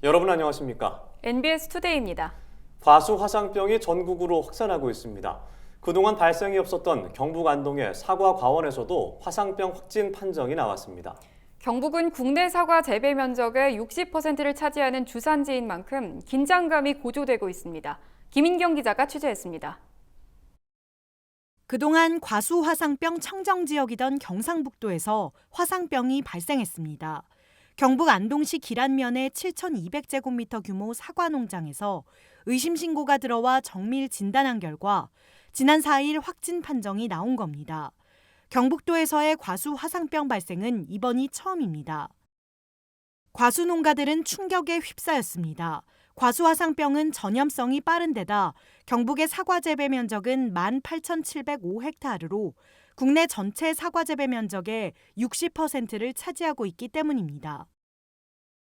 여러분 안녕하십니까? NBS 투데이입니다. 과수 화상병이 전국으로 확산하고 있습니다. 그동안 발생이 없었던 경북 안동의 사과 과원에서도 화상병 확진 판정이 나왔습니다. 경북은 국내 사과 재배 면적의 60%를 차지하는 주산지인 만큼 긴장감이 고조되고 있습니다. 김인경 기자가 취재했습니다. 그동안 과수 화상병 청정 지역이던 경상북도에서 화상병이 발생했습니다. 경북 안동시 기란면의 7,200제곱미터 규모 사과 농장에서 의심 신고가 들어와 정밀 진단한 결과 지난 4일 확진 판정이 나온 겁니다. 경북도에서의 과수 화상병 발생은 이번이 처음입니다. 과수 농가들은 충격에 휩싸였습니다. 과수 화상병은 전염성이 빠른 데다 경북의 사과 재배 면적은 18,705헥타르로 국내 전체 사과 재배 면적의 60%를 차지하고 있기 때문입니다.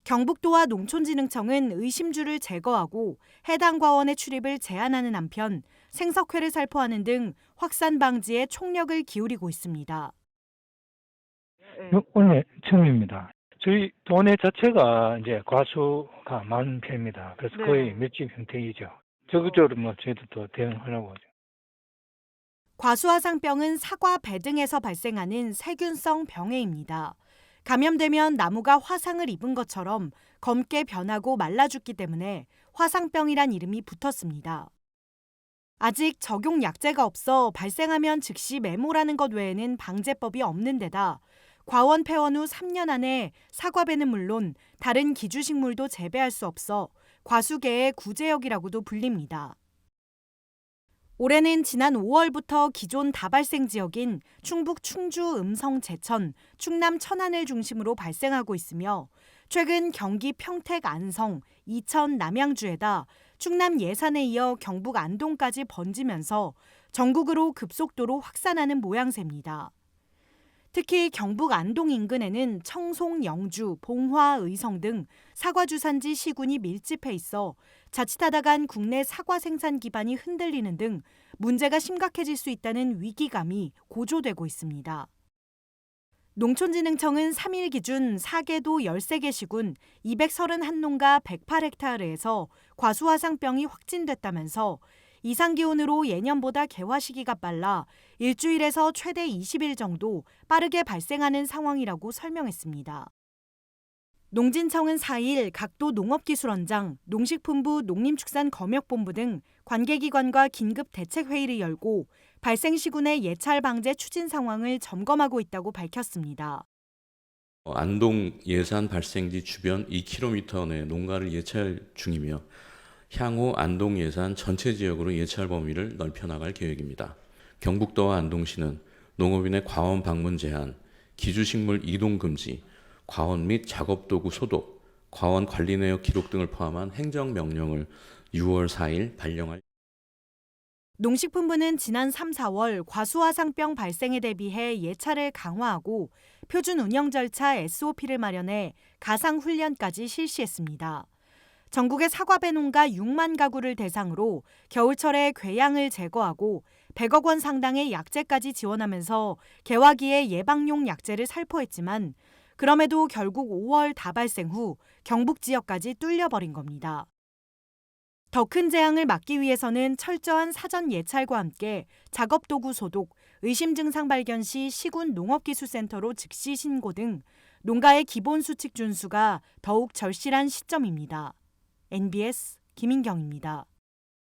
경북도와 농촌진흥청은 의심주를 제거하고 해당 과원의 출입을 제한하는 한편 생석회를 살포하는 등 확산 방지에 총력을 기울이고 있습니다. 오늘 처음입니다. 저희 동네 자체가 이제 과수가 많은 편입니다. 그래서 거의 맷집 형태이죠. 적극적으로 저희도 또 대응하려고 하죠. 과수화상병은 사과 배 등에서 발생하는 세균성 병해입니다. 감염되면 나무가 화상을 입은 것처럼 검게 변하고 말라 죽기 때문에 화상병이란 이름이 붙었습니다. 아직 적용 약제가 없어 발생하면 즉시 매몰하는 것 외에는 방제법이 없는 데다 과원 폐원 후 3년 안에 사과배는 물론 다른 기주식물도 재배할 수 없어 과수계의 구제역이라고도 불립니다. 올해는 지난 5월부터 기존 다발생 지역인 충북 충주, 음성, 제천, 충남 천안을 중심으로 발생하고 있으며 최근 경기 평택, 안성, 이천, 남양주에다 충남 예산에 이어 경북 안동까지 번지면서 전국으로 급속도로 확산하는 모양새입니다. 특히 경북 안동 인근에는 청송, 영주, 봉화, 의성 등 사과 주산지 시군이 밀집해 있어 자칫하다간 국내 사과 생산 기반이 흔들리는 등 문제가 심각해질 수 있다는 위기감이 고조되고 있습니다. 농촌진흥청은 3일 기준 4개도 13개 시군 231농가 108헥타르에서 과수화상병이 확진됐다면서 이상기온으로 예년보다 개화 시기가 빨라 일주일에서 최대 20일 정도 빠르게 발생하는 상황이라고 설명했습니다. 농진청은 4일 각도 농업기술원장, 농식품부 농림축산검역본부 등 관계기관과 긴급 대책회의를 열고 발생 시군의 예찰 방제 추진 상황을 점검하고 있다고 밝혔습니다. 안동 예산 발생지 주변 2km 내 농가를 예찰 중이며 향후 안동 예산 전체 지역으로 예찰 범위를 넓혀나갈 계획입니다. 경북도와 안동시는 농업인의 과원 방문 제한, 기주식물 이동 금지, 과원 및 작업도구 소독, 과원 관리 내역 기록 등을 포함한 행정명령을 6월 4일 발령할 농식품부는 지난 3, 4월 과수화상병 발생에 대비해 예찰을 강화하고 표준 운영 절차 SOP를 마련해 가상훈련까지 실시했습니다. 전국의 사과배 농가 6만 가구를 대상으로 겨울철에 궤양을 제거하고 100억 원 상당의 약재까지 지원하면서 개화기에 예방용 약재를 살포했지만 그럼에도 결국 5월 다발생 후 경북 지역까지 뚫려버린 겁니다. 더 큰 재앙을 막기 위해서는 철저한 사전 예찰과 함께 작업도구 소독, 의심 증상 발견 시 시군 농업기술센터로 즉시 신고 등 농가의 기본 수칙 준수가 더욱 절실한 시점입니다. NBS 김인경입니다.